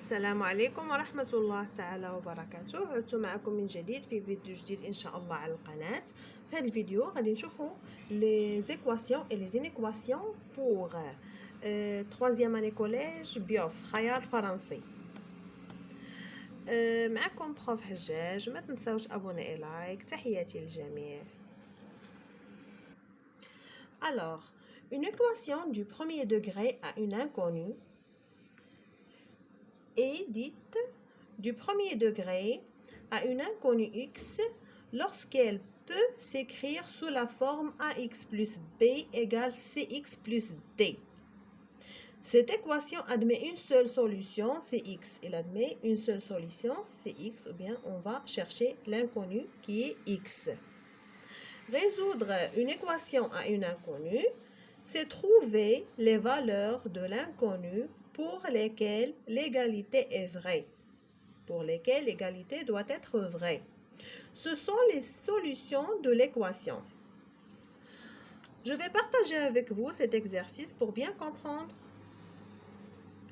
السلام عليكم ورحمة الله تعالى وبركاته. عدت معكم من جديد في فيديو جديد إن شاء الله على القناة. في هذا الفيديو غادي نشوفوا les équations et les inéquations pour troisième année collège بيوف خيار فرنسي. معكم بروف حجاج. ما تنساوش ابوني لايك. تحياتي للجميع. Alors, une équation du premier degré à une inconnue est dite du premier degré à une inconnue x lorsqu'elle peut s'écrire sous la forme ax plus b égale cx plus d. Cette équation admet une seule solution, c'est x. Elle admet une seule solution, c'est x, ou bien on va chercher l'inconnu qui est x. Résoudre une équation à une inconnue, c'est trouver les valeurs de l'inconnu pour lesquelles l'égalité est vraie, pour lesquelles l'égalité doit être vraie. Ce sont les solutions de l'équation. Je vais partager avec vous cet exercice pour bien comprendre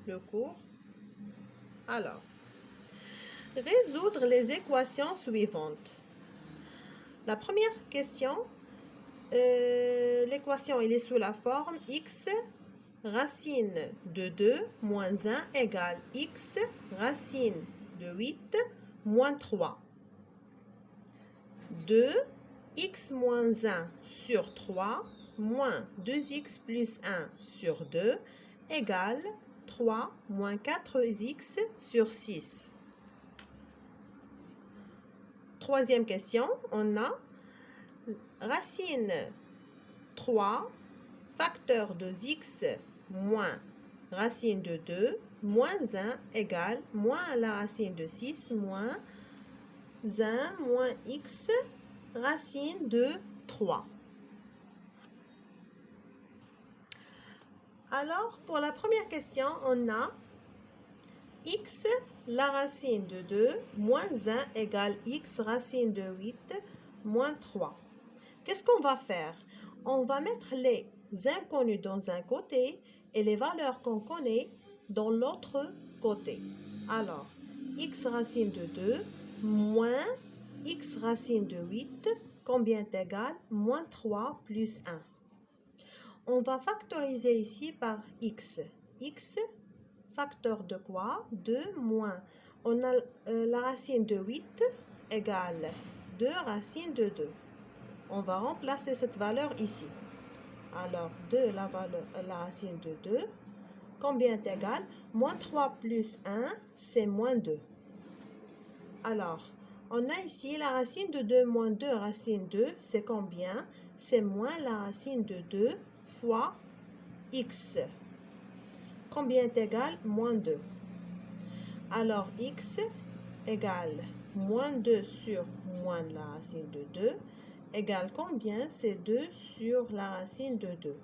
le cours. Alors, résoudre les équations suivantes. La première question, l'équation elle est sous la forme x racine de 2 moins 1 égale x racine de 8 moins 3. 2 x moins 1 sur 3 moins 2x plus 1 sur 2 égale 3 moins 4x sur 6. Troisième question, on a racine 3 facteur de x moins racine de 2 moins 1 égale moins la racine de 6 moins 1 moins x racine de 3. Alors, pour la première question, on a x la racine de 2 moins 1 égale x racine de 8 moins 3. Qu'est-ce qu'on va faire? On va mettre les inconnus dans un côté et les valeurs qu'on connaît dans l'autre côté. Alors, x racine de 2 moins x racine de 8, combien est égal? Moins 3 plus 1. On va factoriser ici par x. X, facteur de quoi? 2 moins. On a la racine de 8 égale 2 racine de 2. On va remplacer cette valeur ici. Alors, 2, la racine de 2, combien est égal? Moins 3 plus 1, c'est moins 2. Alors, on a ici la racine de 2 moins 2 racine 2, c'est combien? C'est moins la racine de 2 fois x. Combien est égal? Moins 2. Alors, x égale moins 2 sur moins la racine de 2 égale combien? C'est 2 sur la racine de 2.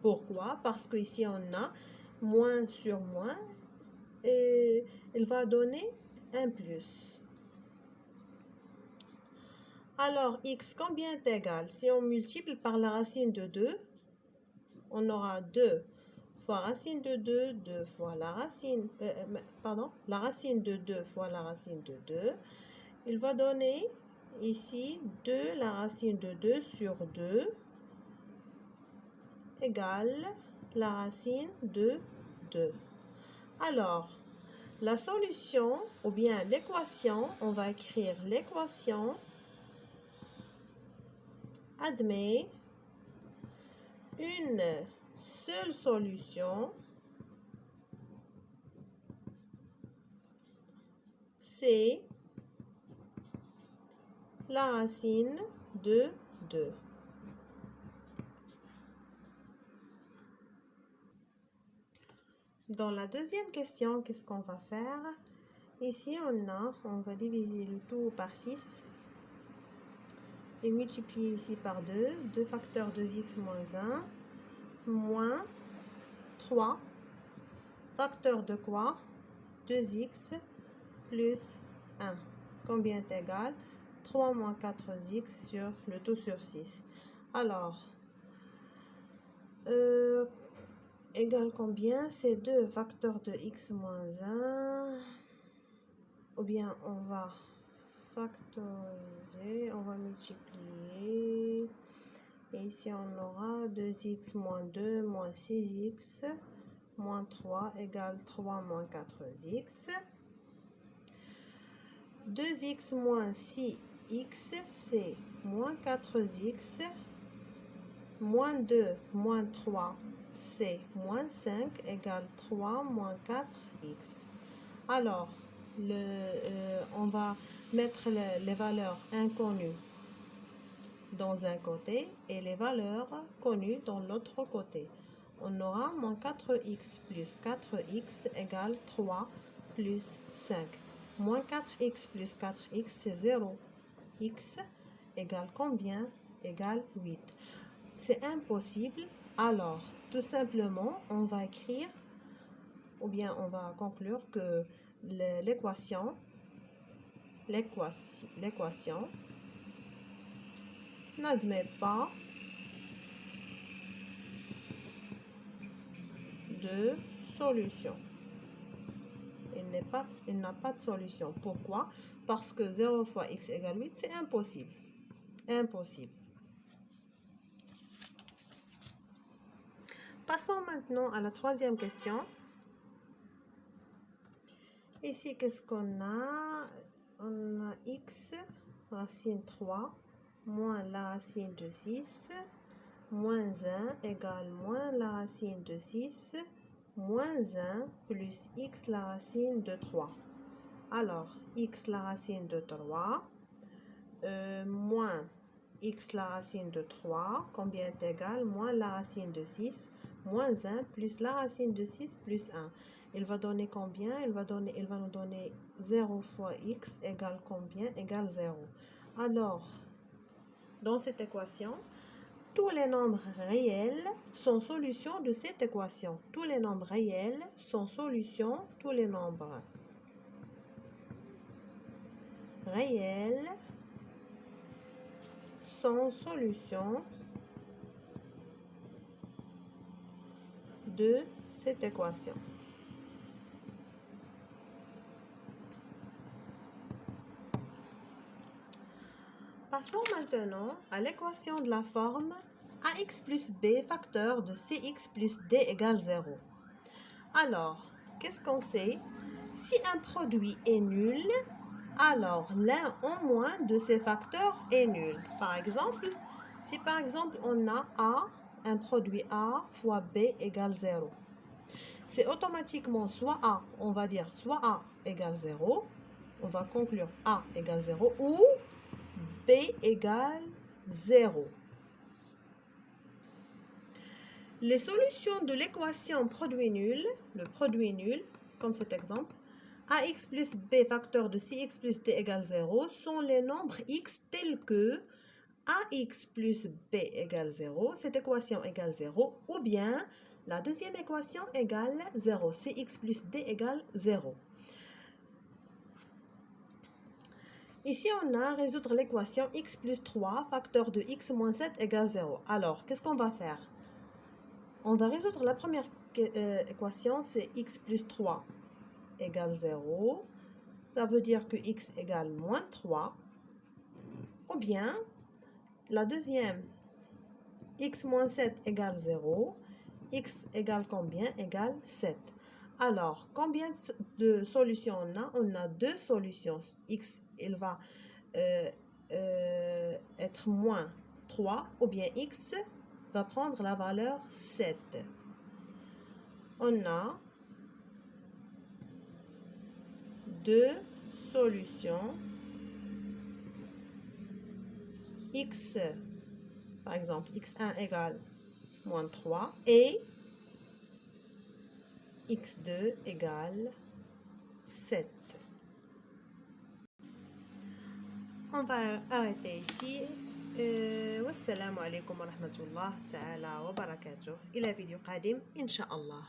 Pourquoi? Parce qu'ici on a moins sur moins et il va donner un plus. Alors, x combien est égal? Si on multiplie par la racine de 2, on aura 2 fois racine de 2, 2 fois la racine, la racine de 2 fois la racine de 2. Il va donner ici 2 la racine de 2 sur 2 égale la racine de 2. Alors, la solution ou bien l'équation, on va écrire l'équation admet une seule solution, c'est la racine de 2. Dans la deuxième question, qu'est-ce qu'on va faire? Ici, on va diviser le tout par 6 et multiplier ici par 2. 2 facteurs de x moins 1 moins 3 facteur de quoi? 2x plus 1. Combien est égal? 3 moins 4x sur le tout sur 6. Alors, égale combien? C'est 2 facteurs de x moins 1. Ou bien on va factoriser, on va multiplier. Et ici on aura 2x moins 2 moins 6x moins 3 égale 3 moins 4x. 2x moins 6x, c'est moins 4x. Moins 2 moins 3, c'est moins 5 égale 3 moins 4x. Alors, on va mettre les valeurs inconnues dans un côté et les valeurs connues dans l'autre côté. On aura moins 4x plus 4x égale 3 plus 5. Moins 4x plus 4x, c'est 0. X égale combien? Égale 8. C'est impossible. Alors, tout simplement, on va écrire, ou bien on va conclure que l'équation n'admet pas de solution. Il n'a pas de solution. Pourquoi? Parce que 0 fois x égale 8, c'est impossible. Impossible. Passons maintenant à la troisième question. Ici, qu'est-ce qu'on a? On a x racine 3 moins la racine de 6 moins 1 égale moins la racine de 6 moins 1 plus x la racine de 3. Alors, x la racine de 3 moins x la racine de 3, combien est égal? Moins la racine de 6 moins 1 plus la racine de 6 plus 1. Il va donner combien? Il va nous donner 0 fois x égale combien? Égale 0. Alors, dans cette équation, tous les nombres réels sont solutions de cette équation. Tous les nombres réels sont solutions, tous les nombres réels sont solutions de cette équation. Passons maintenant à l'équation de la forme ax plus b facteur de cx plus d égale 0. Alors, qu'est-ce qu'on sait? Si un produit est nul, alors l'un au moins de ces facteurs est nul. Par exemple, si par exemple on a A, un produit A fois B égale 0, c'est automatiquement soit A, on va dire soit A égale 0, on va conclure A égale 0 ou B égale 0. Les solutions de l'équation produit nul, le produit nul, comme cet exemple, ax plus b facteur de cx plus d égale 0 sont les nombres x tels que ax plus b égale 0, cette équation égale 0, ou bien la deuxième équation égale 0, cx plus d égale 0. Ici, on a à résoudre l'équation x plus 3 facteur de x moins 7 égale 0. Alors, qu'est-ce qu'on va faire? On va résoudre la première équation, c'est x plus 3 égale 0. Ça veut dire que x égale moins 3. Ou bien, la deuxième, x moins 7 égale 0. X égale combien? Égale 7. Alors, combien de solutions on a? On a deux solutions. X, il va être moins 3, ou bien x va prendre la valeur 7. On a deux solutions. X, par exemple, x1 égale moins 3 et x2 égale 7. On va arrêter ici. Wassalamu alaikum wa rahmatullah ta'ala wa barakatuh. إلى فيديو قادم إن شاء الله.